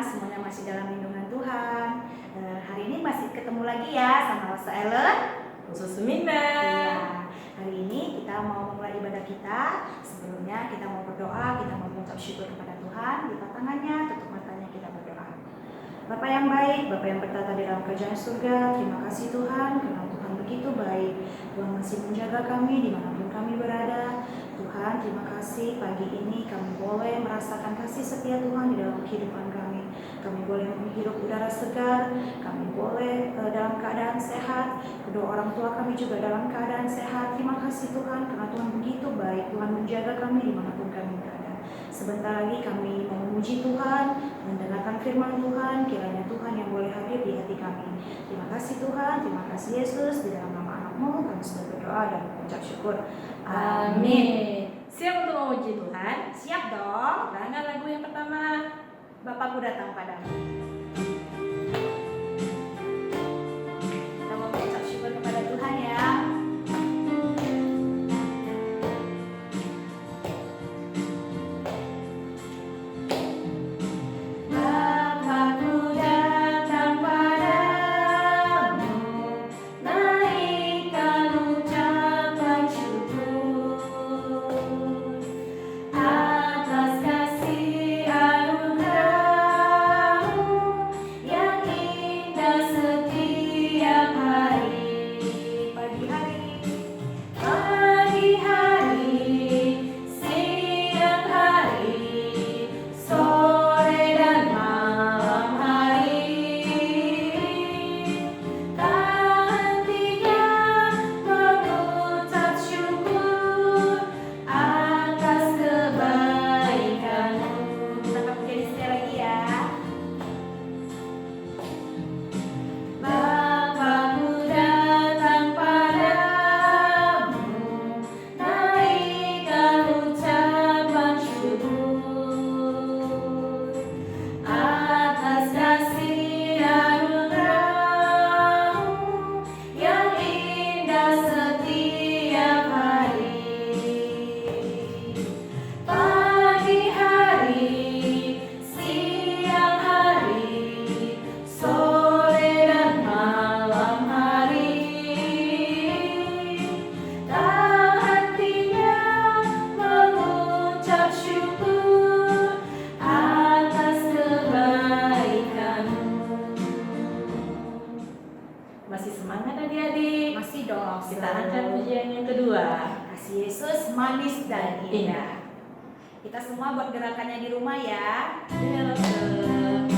semuanya masih dalam lindungan Tuhan. Hari ini masih ketemu lagi ya sama Rosa Ellen, Khusus Minda. Iya. Hari ini kita mau memulai ibadah kita. Sebelumnya kita mau berdoa, kita mau mengucap syukur kepada Tuhan. Lipat tangannya, tutup matanya, kita berdoa. Bapa yang baik, Bapa yang bertata di dalam kerajaan surga, terima kasih Tuhan karena Tuhan begitu baik. Tuhan masih menjaga kami dimanapun kami berada. Tuhan, terima kasih pagi ini kami boleh merasakan kasih setia Tuhan di dalam kehidupan kami. Kami boleh menghirup udara segar, kami boleh dalam keadaan sehat. Kedua orang tua kami juga dalam keadaan sehat. Terima kasih Tuhan karena Tuhan begitu baik. Tuhan menjaga kami dimanapun kami berada. Sebentar lagi kami mau memuji Tuhan, mendengarkan firman Tuhan. Kiranya Tuhan yang boleh hadir di hati kami. Terima kasih Tuhan, terima kasih Yesus. Di dalam nama anakmu kami sudah berdoa dan mengucap syukur. Amin. Siap untuk memuji Tuhan? Siap dong. Mana lagu yang pertama? Bapakku datang padamu. Kita mau mengucap syukur kepada Tuhan ya. Bapakku datang padamu, naikkan ucapan syukur atas kasih anugerah-Mu yang indah setiap hari. Pagi hari, siang hari, sore dan malam hari, tak hentinya mengucap syukur atas kebaikan-Mu. Tetap menjadi setia lagi ya. Bapakku datang padamu, naikkan ucapan syukur atas kasih anugerah-Mu yang indah setiap hari. Pagi hari, siang hari, sore dan malam hari, tak hentinya mengucap syukur atas kebaikan-Mu. Masih semangat adik-adik? Masih dong. Kita angkat pujian yang kedua. Kasih Yesus manis dan indah. Kita semua buat gerakannya di rumah ya. Ya, Rasul.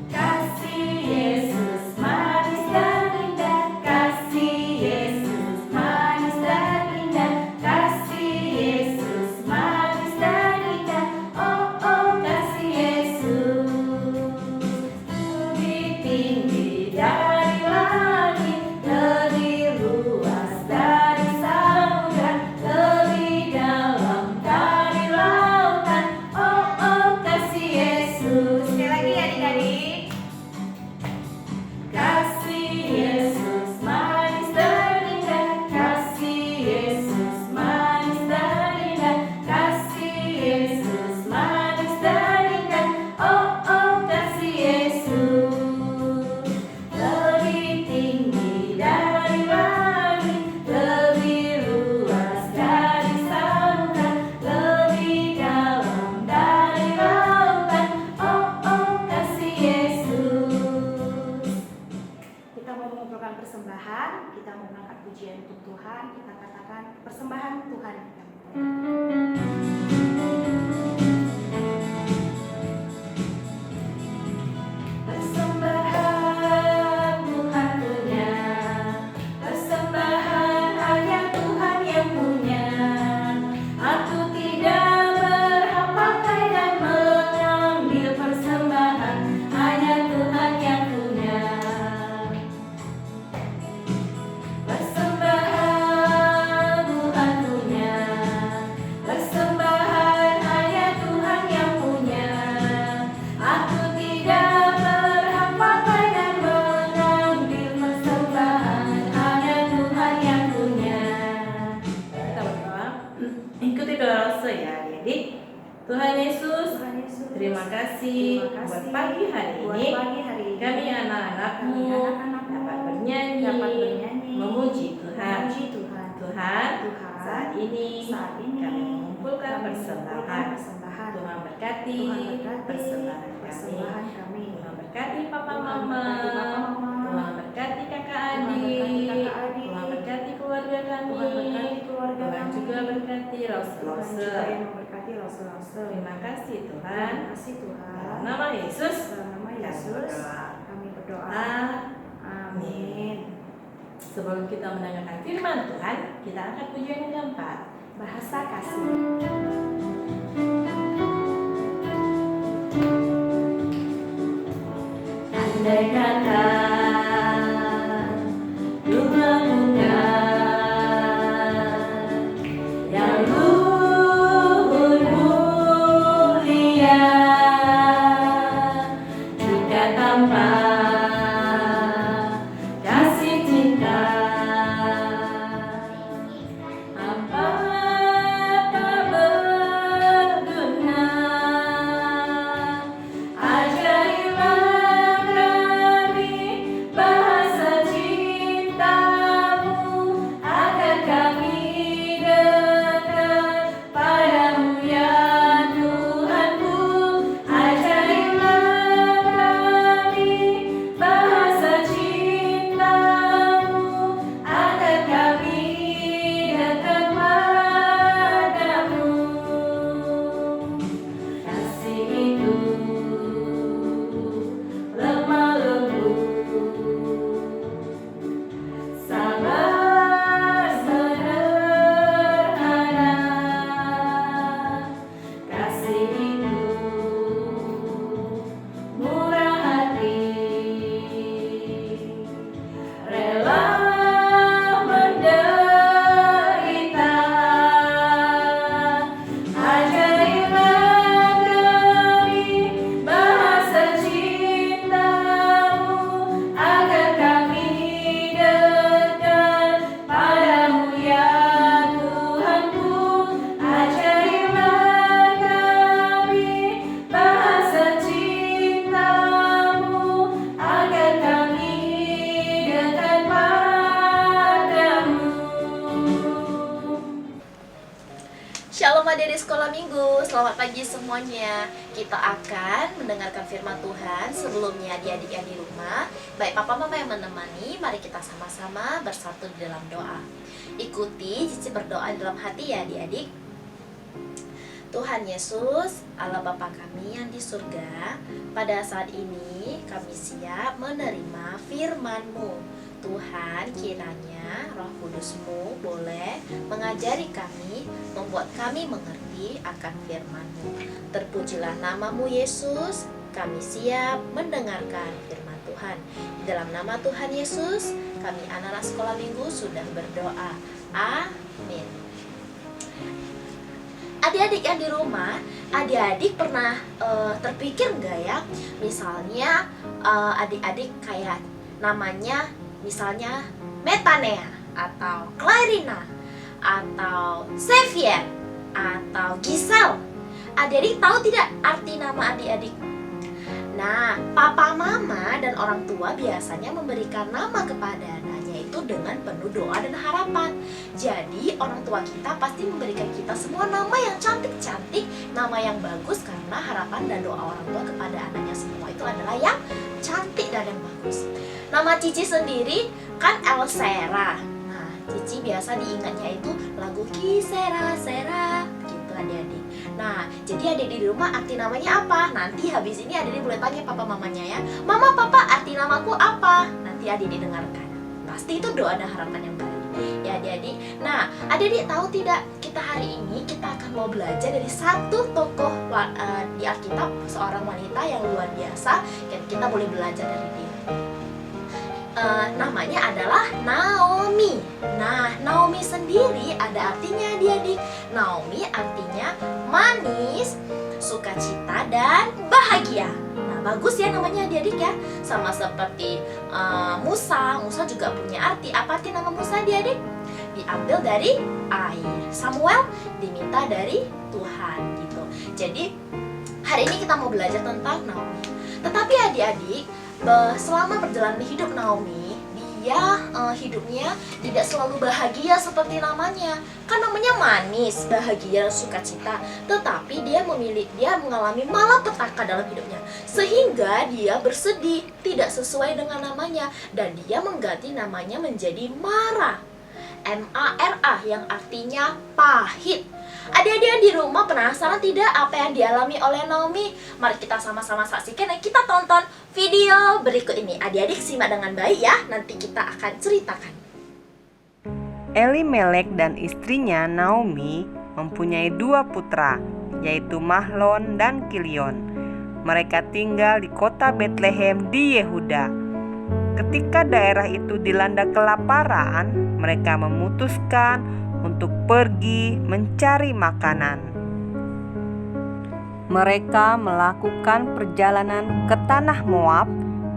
Kasih Yesus manis dan indah. Kasih Yesus manis dan indah. Kasih Yesus manis dan indah. Oh oh kasih Yesus lebih tinggi dari langit, lebih luas dari samudra, lebih dalam dari lautan. Oh oh kasih Yesus. Sekali lagi ya adik-adik. Kasih Yesus manis dan indah. Kasih Yesus manis dan indah. Kasih Yesus manis dan indah. Oh oh kasih Yesus lebih tinggi dari langit, lebih luas dari samudra, lebih dalam dari lautan. Oh oh kasih Yesus. Kita mau mengumpulkan persembahan, kita mau mengangkat pujian untuk Tuhan. Kita katakan persembahan Tuhan. Persembahan Tuhan punya, persembahan hanya Tuhan yang punya. Aku tidak berhak pakai dan mengambil persembahan, hanya Tuhan yang punya. Persembahan Tuhan punya, persembahan Yesus, Tuhan Yesus, terima kasih buat pagi hari buat ini. pagi hari ini. Kami anak-anakmu Kami anak-anakmu dapat dapat bernyanyi, bernyanyi, memuji Tuhan. memuji Tuhan. Tuhan, Tuhan, saat ini kami mengumpulkan persembahan. Tuhan berkati persembahan kami. Tuhan berkati Papa Mama. Tuhan berkati kakak adik. Tuhan berkati keluarga kami. Tuhan juga berkati Rasul-Rasul. Terima kasih Tuhan. Dalam nama Yesus kami berdoa. Amin. Sebelum kita mendengarkan firman Tuhan, kita angkat pujian yang keempat, Bahasa kasih. Andai kata bunga-bunga yang luhur mulia juga tanpa kasih cinta, apa berguna? Ajaiblah kami bahasa cintamu, agar kami dekat padamu ya Tuhanku. Ajaiblah kami bahasa cintamu, agar kami dekat padamu. Kasih itu lemah lembut, sabar sederhana. Kasih itu murah hati, rela menderita. Ajaiblah kami bahasa cintamu, agar kami dekat padamu ya Tuhanku. Ajaiblah kami bahasa cintamu, agar kami dekat padamu. Shalom adik-adik sekolah minggu, selamat pagi semuanya. Kita akan mendengarkan firman Tuhan. Sebelumnya adik-adik yang di rumah, baik papa mama yang menemani, mari kita sama-sama bersatu di dalam doa. Ikuti Cici berdoa di dalam hati ya adik-adik. Tuhan Yesus, Allah Bapa kami yang di surga, pada saat ini kami siap menerima firman-Mu. Tuhan, kiranya Roh Kudus-Mu boleh mengajari kami, membuat kami mengerti akan firman-Mu. Terpujilah nama-Mu Yesus, kami siap mendengarkan firman Tuhan. Di dalam nama Tuhan Yesus, kami anak-anak sekolah minggu sudah berdoa. Amin. Adik-adik yang di rumah, adik-adik pernah terpikir nggak ya, misalnya adik-adik kayak namanya misalnya Metanea atau Clarina atau Xavier atau Giselle. Adik-adik tahu tidak arti nama adik-adik? Nah, papa mama dan orang tua biasanya memberikan nama kepada anaknya itu dengan penuh doa dan harapan. Jadi orang tua kita pasti memberikan kita semua nama yang cantik-cantik, nama yang bagus, karena harapan dan doa orang tua kepada anaknya semua itu adalah yang cantik dan yang bagus. Nama Cici sendiri kan Elsera. Nah, Cici biasa diingatnya itu lagu Kisera Sera gitu adik-adik. Nah, jadi adik di rumah arti namanya apa? Nanti habis ini adik boleh tanya papa mamanya ya. Mama, papa, arti namaku apa? Nanti adik dengarkan. Pasti itu doa dan harapan yang baik ya adik-adik. Nah, adik tahu tidak, kita hari ini kita akan mau belajar dari satu tokoh di Alkitab, seorang wanita yang luar biasa. Kita boleh belajar dari dia. Namanya adalah Naomi. Nah, Naomi sendiri ada artinya adik-adik. Naomi artinya manis, sukacita, dan bahagia. Nah, bagus ya namanya adik-adik ya. Sama seperti Musa. Musa juga punya arti. Apa arti nama Musa adik-adik? Diambil dari air. Samuel diminta dari Tuhan gitu. Jadi Hari ini kita mau belajar tentang Naomi. Tetapi adik-adik, selama perjalanan hidup Naomi, dia hidupnya tidak selalu bahagia seperti namanya. Kan namanya manis, bahagia, sukacita. Tetapi dia mengalami malapetaka dalam hidupnya, sehingga dia bersedih, tidak sesuai dengan namanya, dan dia mengganti namanya menjadi Mara. M-A-R-A yang artinya pahit. Adik-adik yang di rumah penasaran tidak apa yang dialami oleh Naomi? Mari kita sama-sama saksikan dan kita tonton video berikut ini. Adik-adik simak dengan baik ya, nanti kita akan ceritakan. Elimelek dan istrinya Naomi mempunyai 2 putra, yaitu Mahlon dan Kilion. Mereka tinggal di kota Betlehem di Yehuda. Ketika daerah itu dilanda kelaparan, mereka memutuskan untuk pergi mencari makanan. Mereka melakukan perjalanan ke tanah Moab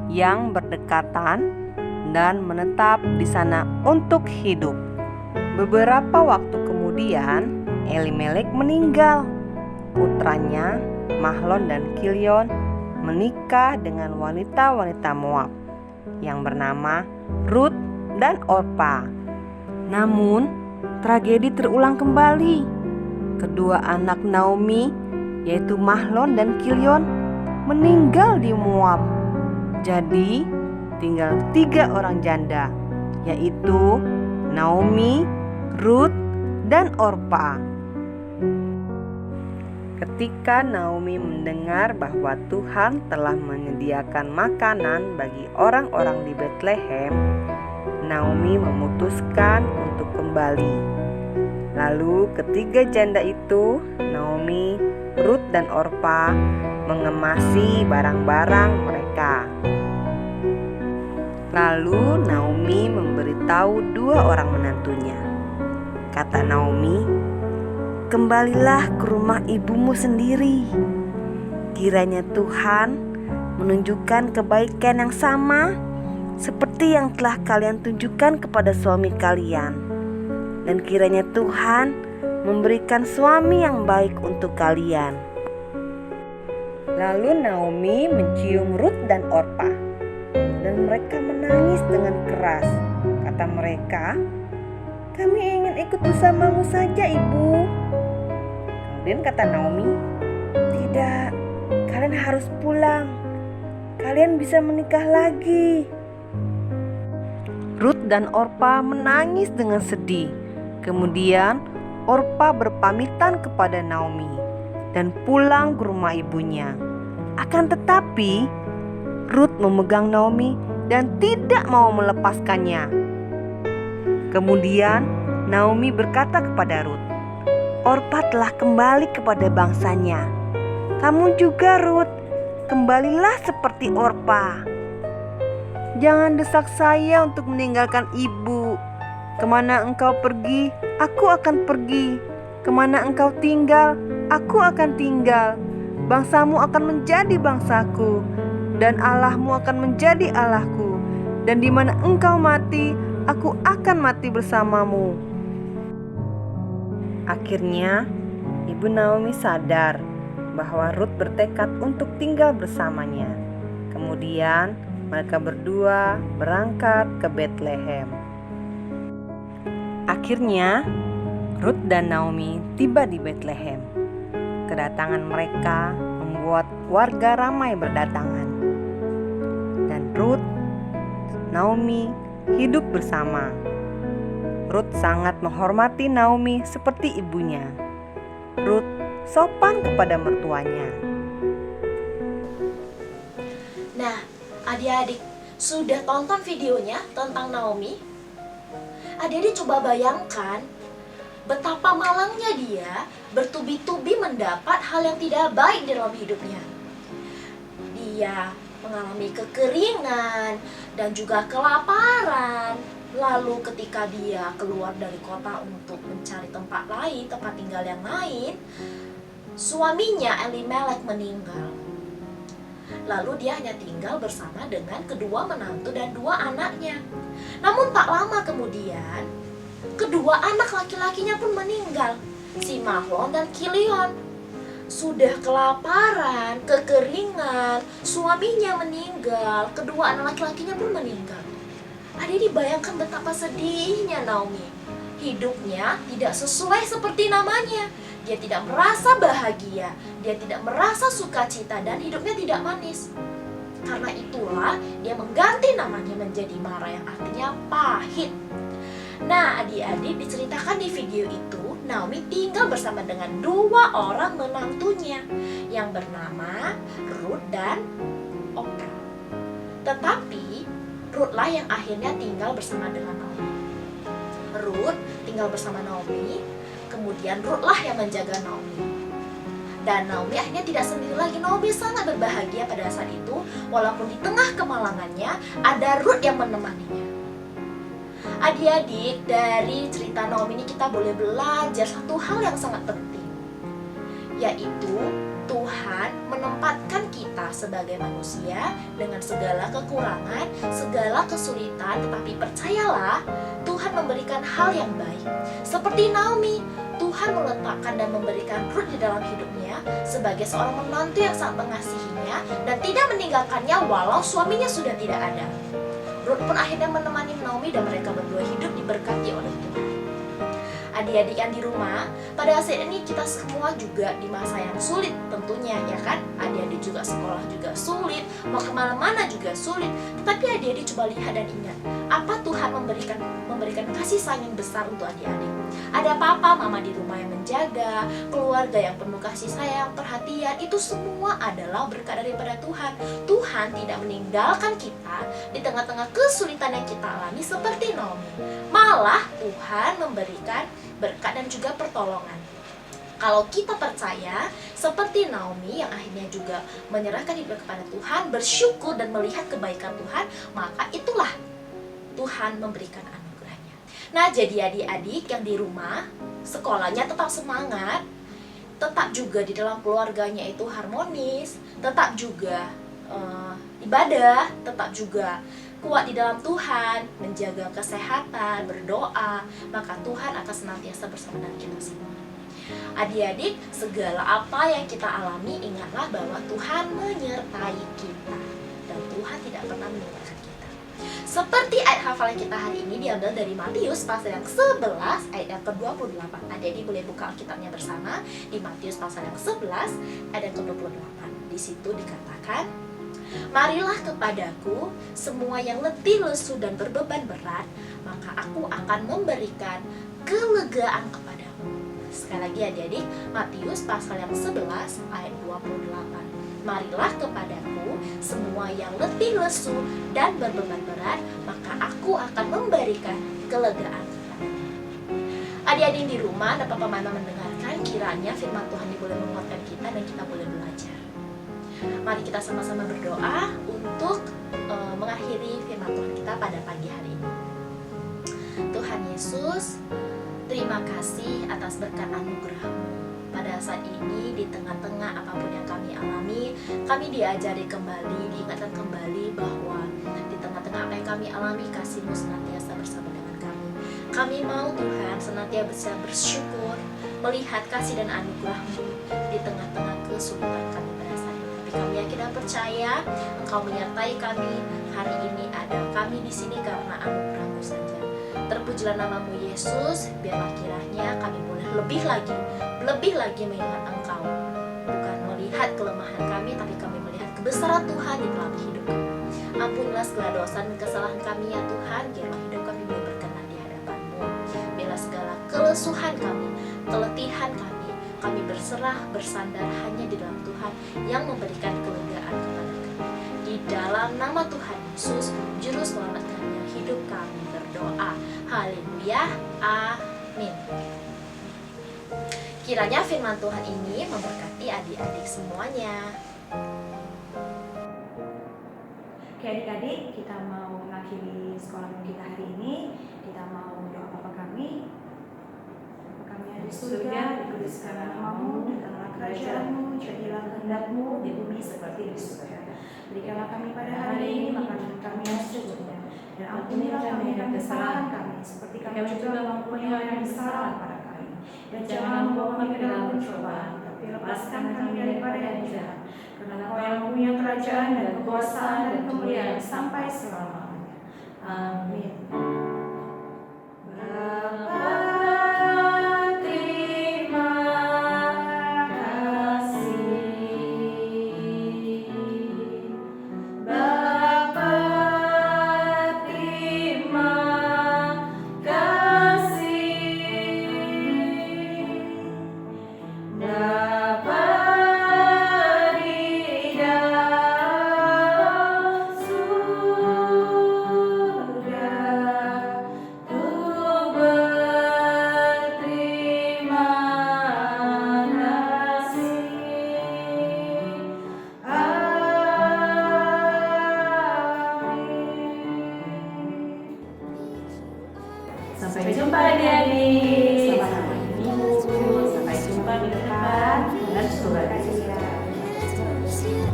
yang berdekatan dan menetap di sana untuk hidup. Beberapa waktu kemudian, Elimelek meninggal. Putranya, Mahlon dan Kilion, menikah dengan wanita-wanita Moab yang bernama Rut dan Orpa. Namun, tragedi terulang kembali. Kedua anak Naomi, yaitu Mahlon dan Kilion, meninggal di Moab. Jadi, tinggal 3 orang janda, yaitu Naomi, Rut, dan Orpa. Ketika Naomi mendengar bahwa Tuhan telah menyediakan makanan bagi orang-orang di Betlehem, Naomi memutuskan untuk kembali. Lalu ketiga janda itu, Naomi, Rut, dan Orpa, mengemasi barang-barang mereka. Lalu Naomi memberitahu 2 orang menantunya. Kata Naomi, "Kembalilah ke rumah ibumu sendiri. Kiranya Tuhan menunjukkan kebaikan yang sama seperti yang telah kalian tunjukkan kepada suami kalian. Dan kiranya Tuhan memberikan suami yang baik untuk kalian." Lalu Naomi mencium Rut dan Orpa, dan mereka menangis dengan keras. Kata mereka, "Kami ingin ikut bersamamu saja, Ibu." Kemudian kata Naomi, "Tidak, kalian harus pulang. Kalian bisa menikah lagi." Rut dan Orpa menangis dengan sedih. Kemudian Orpa berpamitan kepada Naomi dan pulang ke rumah ibunya. Akan tetapi Rut memegang Naomi dan tidak mau melepaskannya. Kemudian Naomi berkata kepada Rut, "Orpa telah kembali kepada bangsanya. Kamu juga, Rut, kembalilah seperti Orpa. Jangan desak saya untuk meninggalkan ibu. Kemana engkau pergi, aku akan pergi. Kemana engkau tinggal, aku akan tinggal. Bangsamu akan menjadi bangsaku, dan Allahmu akan menjadi Allahku. Dan di mana engkau mati, aku akan mati bersamamu." Akhirnya, Ibu Naomi sadar bahwa Rut bertekad untuk tinggal bersamanya. Kemudian, mereka berdua berangkat ke Betlehem. Akhirnya, Rut dan Naomi tiba di Betlehem. Kedatangan mereka membuat warga ramai berdatangan. Dan Rut, Naomi hidup bersama. Rut sangat menghormati Naomi seperti ibunya. Rut sopan kepada mertuanya. Nah, adik-adik, sudah tonton videonya tentang Naomi? Adik-adik coba bayangkan betapa malangnya dia bertubi-tubi mendapat hal yang tidak baik dalam hidupnya. Dia mengalami kekeringan dan juga kelaparan. Lalu ketika dia keluar dari kota untuk mencari tempat lain, tempat tinggal yang lain, suaminya Elimelek meninggal. Lalu dia hanya tinggal bersama dengan kedua menantu dan 2 anaknya. Namun tak lama kemudian, kedua anak laki-lakinya pun meninggal, si Mahlon dan Kilion. sudah kelaparan, kekeringan, suaminya meninggal, kedua anak laki-lakinya pun meninggal. Adik-adik bayangkan betapa sedihnya Naomi. Hidupnya tidak sesuai seperti namanya. Dia tidak merasa bahagia, dia tidak merasa sukacita, dan hidupnya tidak manis. Karena itulah dia mengganti namanya menjadi Mara, yang artinya pahit. Nah, adik-adik, diceritakan di video itu Naomi tinggal bersama dengan 2 orang menantunya yang bernama Ruth dan Orpa. Tetapi Ruth lah yang akhirnya tinggal bersama dengan Naomi. Ruth tinggal bersama Naomi, kemudian Ruth lah yang menjaga Naomi. Dan Naomi akhirnya tidak sendiri lagi. Naomi sangat berbahagia pada saat itu, walaupun di tengah kemalangannya ada Ruth yang menemaninya. Adik-adik, dari cerita Naomi ini kita boleh belajar satu hal yang sangat penting, yaitu Tuhan menempatkan kita sebagai manusia dengan segala kekurangan, segala kesulitan, tetapi percayalah, Tuhan memberikan hal yang baik. Seperti Naomi, Tuhan meletakkan dan memberikan Ruth di dalam hidupnya sebagai seorang menantu yang sangat mengasihinya dan tidak meninggalkannya walau suaminya sudah tidak ada. Ruth pun akhirnya menemani Naomi dan mereka berdua hidup diberkati oleh Tuhan. Adik-adik yang di rumah, pada saat ini kita semua juga di masa yang sulit tentunya, ya kan? Adik-adik juga sekolah juga sulit, mau kemana-mana juga sulit. Tetapi adik-adik coba lihat dan ingat, apa Tuhan memberikan kasih sayang yang besar untuk adik-adik. Ada papa, mama di rumah yang menjaga, keluarga yang penuh kasih sayang, perhatian, itu semua adalah berkat daripada Tuhan. Tuhan tidak meninggalkan kita di tengah-tengah kesulitan yang kita alami seperti Naomi. Malah Tuhan memberikan berkat dan juga pertolongan. Kalau kita percaya seperti Naomi yang akhirnya juga menyerahkan hidup kepada Tuhan, bersyukur dan melihat kebaikan Tuhan, maka itulah Tuhan memberikan anugerahnya. Nah, jadi adik-adik yang di rumah, sekolahnya tetap semangat, tetap juga di dalam keluarganya itu harmonis, tetap juga ibadah, tetap juga kuat di dalam Tuhan, menjaga kesehatan, berdoa, maka Tuhan akan senantiasa bersama dengan kita semua. Adik-adik, segala apa yang kita alami, ingatlah bahwa Tuhan menyertai kita dan Tuhan tidak pernah meninggalkan kita. Seperti ayat hafalan kita hari ini diambil dari Matius pasal yang 11 ayat yang ke-28. Adik-adik boleh buka Alkitabnya bersama di Matius pasal yang 11 ayat yang ke-28. Di situ dikatakan, "Marilah kepadaku semua yang letih, lesu dan berbeban berat, maka aku akan memberikan kelegaan kepadamu." Sekali lagi adik-adik, Matius pasal yang 11 ayat 28. "Marilah kepadaku semua yang letih, lesu dan berbeban berat, maka aku akan memberikan kelegaan kepadamu." Adik-adik di rumah dan papa mama mendengarkan, kiranya firman Tuhan ini boleh menguatkan kita dan kita boleh belajar. Mari kita sama-sama berdoa untuk mengakhiri firman Tuhan kita pada pagi hari ini. Tuhan Yesus, terima kasih atas berkat anugerah-Mu. Pada saat ini, di tengah-tengah apapun yang kami alami, kami diajari kembali, diingatkan kembali bahwa di tengah-tengah apa yang kami alami, kasih-Mu senantiasa bersama dengan kami. Kami mau Tuhan senantiasa bersyukur melihat kasih dan anugerah-Mu di tengah-tengah kesulitan kami pada saat ini. Tapi kami yakin dan percaya Engkau menyertai kami. Hari ini ada kami di sini karena anugerah-Mu saja. Terpujilah nama-Mu Yesus, biarlah kiranya kami boleh lebih lagi mengingat Engkau. Bukan melihat kelemahan kami, tapi kami melihat kebesaran Tuhan di dalam hidup kami. Ampunilah segala dosa dan kesalahan kami ya Tuhan, biarlah hidup kami boleh berkenan di hadapan-Mu. Biarlah segala kelesuhan kami, keletihan kami berserah, bersandar hanya di dalam Tuhan yang memberikan kelegaan kepada kami. Di dalam nama Tuhan Yesus, Juru Selamat kami yang hidup kami berdoa. Haleluya, amin. Kiranya firman Tuhan ini memberkati adik-adik semuanya. Oke adik-adik, kita mau mengakhiri sekolah kita hari ini. Kita mau doa Bapa kami. Bapa kami yang di surga, dikuduskanlah nama-Mu, datanglah kerajaan-Mu, jadilah kehendak-Mu di bumi seperti di surga. Berikanlah kami pada hari ini makanan kami yang secukupnya, dan ampunilah kami akan kesalahan kami, seperti kami juga mengampuni orang yang bersalah pada kami. Dan jangan membawa kami ke dalam pencobaan, Tapi lepaskan kami daripada yang jahat, karena Kau yang punya kerajaan dan kekuasaan dan kemuliaan sampai selama-lamanya. Amin. Bapa, terima kasih. Bapa, terima kasih. Bapa di dalam surga, ku berterima kasih. Amin. Sampai jumpa adik-adik. Selamat hari Minggu. Sampai jumpa di depan. Dan Tuhan.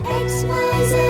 XYZ